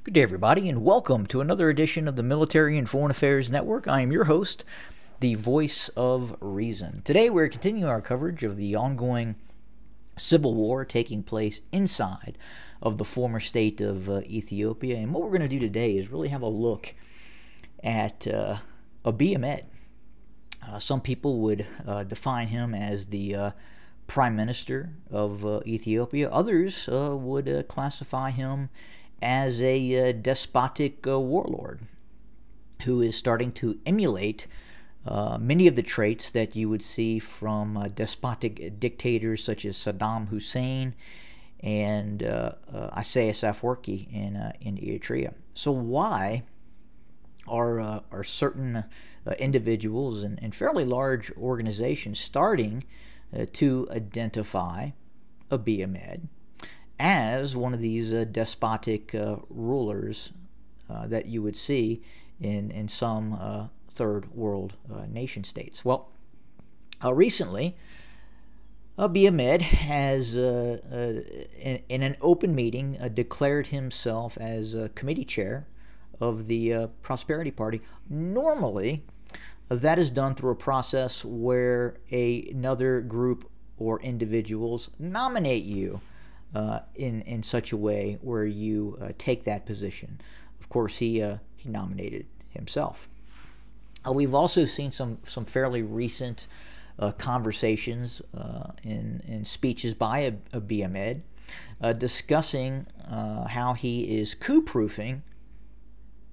Good day, everybody, and welcome to another edition of the Military and Foreign Affairs Network. I am your host, the voice of reason. Today, we're continuing our coverage of the ongoing civil war taking place inside of the former state of Ethiopia. And what we're going to do today is really have a look at Abiy Ahmed. Some people would define him as the Prime Minister of Ethiopia. Others would classify him as a despotic warlord who is starting to emulate many of the traits that you would see from despotic dictators such as Saddam Hussein and Isaias Afwerki in Eritrea. So why are certain individuals and fairly large organizations starting to identify Abiy Ahmed as one of these despotic rulers that you would see in some third world nation states? Well, recently, Abiy Ahmed has, in an open meeting, declared himself as committee chair of the Prosperity Party. Normally, that is done through a process where another group or individuals nominate you in such a way where you take that position. Of course, he nominated himself. We've also seen some fairly recent conversations in speeches by Abiy Ahmed discussing how he is coup-proofing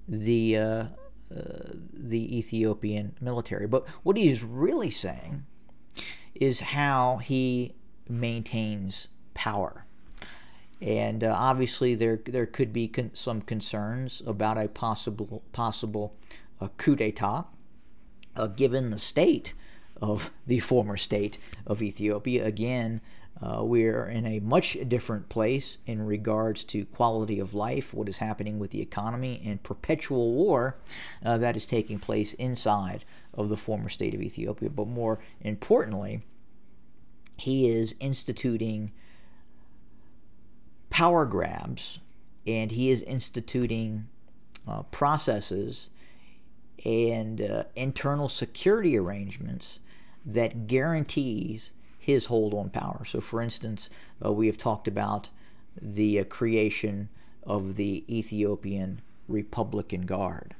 the Ethiopian military. But what he is really saying is how he maintains power. And obviously, there could be some concerns about a possible coup d'état, given the state of the former state of Ethiopia. Again, we're in a much different place in regards to quality of life, what is happening with the economy, and perpetual war that is taking place inside of the former state of Ethiopia. But more importantly, he is instituting power grabs, and he is instituting processes and internal security arrangements that guarantees his hold on power. So, for instance, we have talked about the creation of the Ethiopian Republican Guard.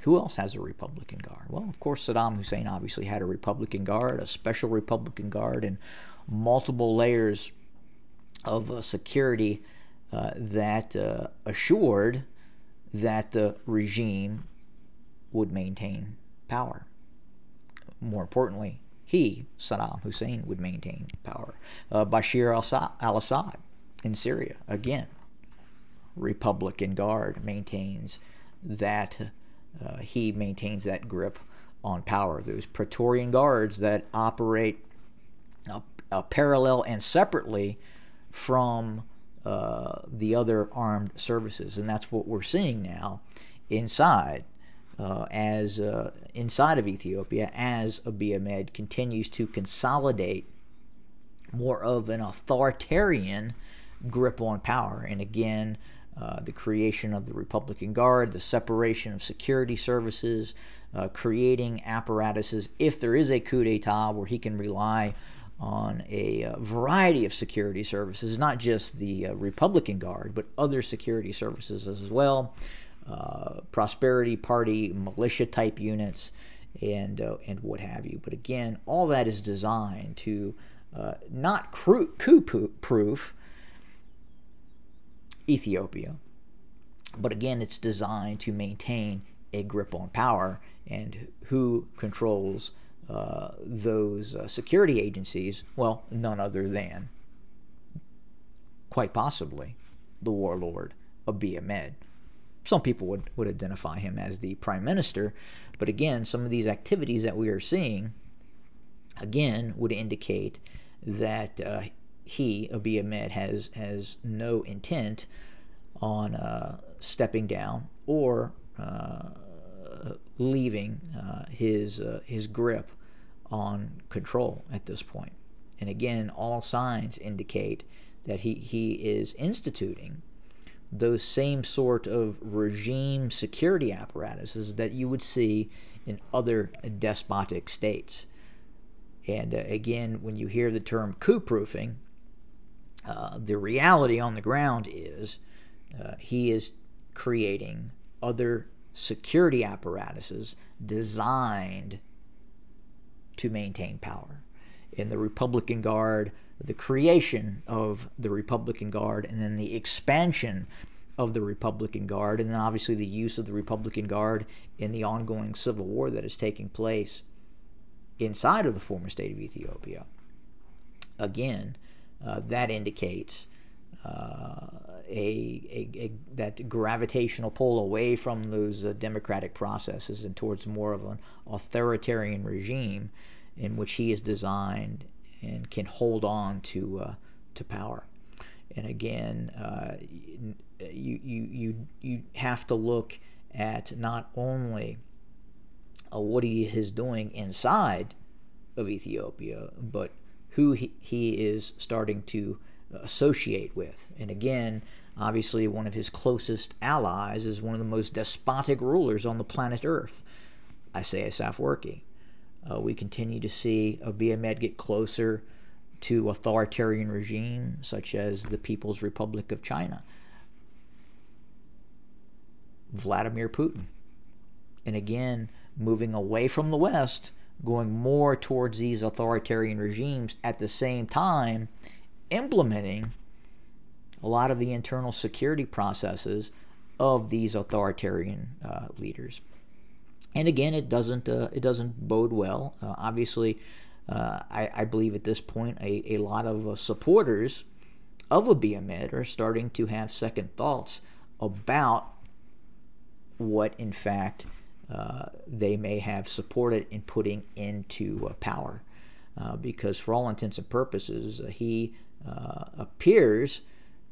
Who else has a Republican Guard? Well, of course, Saddam Hussein obviously had a Republican Guard, a special Republican Guard, and multiple layers of security that assured that the regime would maintain power. More importantly, Saddam Hussein, would maintain power. Bashir al-Assad in Syria, again, Republican Guard maintains that he maintains that grip on power. Those Praetorian Guards that operate parallel and separately from the other armed services, and that's what we're seeing now inside inside of Ethiopia as Abiy Ahmed continues to consolidate more of an authoritarian grip on power. And again, the creation of the Republican Guard, the separation of security services, creating apparatuses if there is a coup d'etat where he can rely on a variety of security services, not just the Republican Guard, but other security services as well, Prosperity Party, militia-type units, and what have you. But again, all that is designed to not coup-proof Ethiopia, but again, it's designed to maintain a grip on power. And who controls those security agencies? Well, none other than, quite possibly, the warlord Abiy Ahmed. Some people would identify him as the prime minister, but again, some of these activities that we are seeing, again, would indicate that Abiy Ahmed, has no intent on stepping down or leaving his grip on control at this point. And again, all signs indicate that he is instituting those same sort of regime security apparatuses that you would see in other despotic states. And again, when you hear the term coup-proofing, the reality on the ground is he is creating other security apparatuses designed to maintain power. In the Republican Guard, the creation of the Republican Guard, and then the expansion of the Republican Guard, and then obviously the use of the Republican Guard in the ongoing civil war that is taking place inside of the former state of Ethiopia. Again, that indicates that gravitational pull away from those democratic processes and towards more of an authoritarian regime in which he is designed and can hold on to power. And again, you have to look at not only what he is doing inside of Ethiopia, but who he is starting to associate with. And again, obviously one of his closest allies is one of the most despotic rulers on the planet Earth, Isaias Afwerki. We continue to see Abiy Ahmed get closer to authoritarian regimes such as the People's Republic of China, Vladimir Putin. And again, moving away from the West, going more towards these authoritarian regimes, at the same time implementing a lot of the internal security processes of these authoritarian leaders. And again, it doesn't bode well. Obviously, I believe at this point a lot of supporters of Abiy Ahmed are starting to have second thoughts about what, in fact, they may have supported in putting into power. Because for all intents and purposes, he appears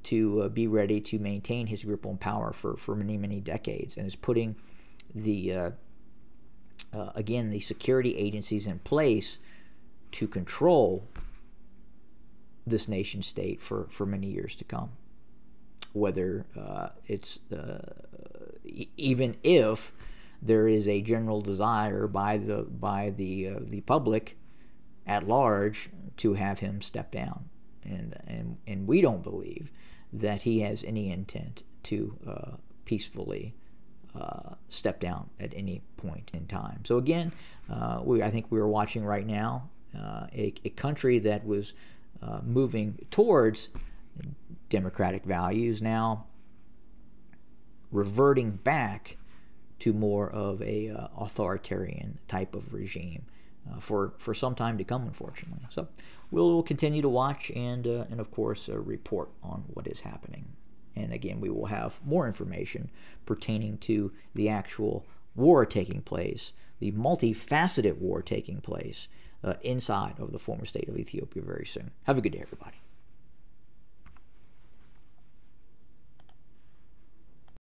to be ready to maintain his grip on power for many, many decades, and is putting the again, the security agencies in place to control this nation state for many years to come. Whether it's even if there is a general desire by the public at large to have him step down, and we don't believe that he has any intent to peacefully step down at any point in time. So again, I think we are watching right now a country that was moving towards democratic values now reverting back to more of a authoritarian type of regime for some time to come, unfortunately. So we'll continue to watch and of course report on what is happening. And again, we will have more information pertaining to the actual war taking place, the multifaceted war taking place inside of the former state of Ethiopia very soon. Have a good day, everybody.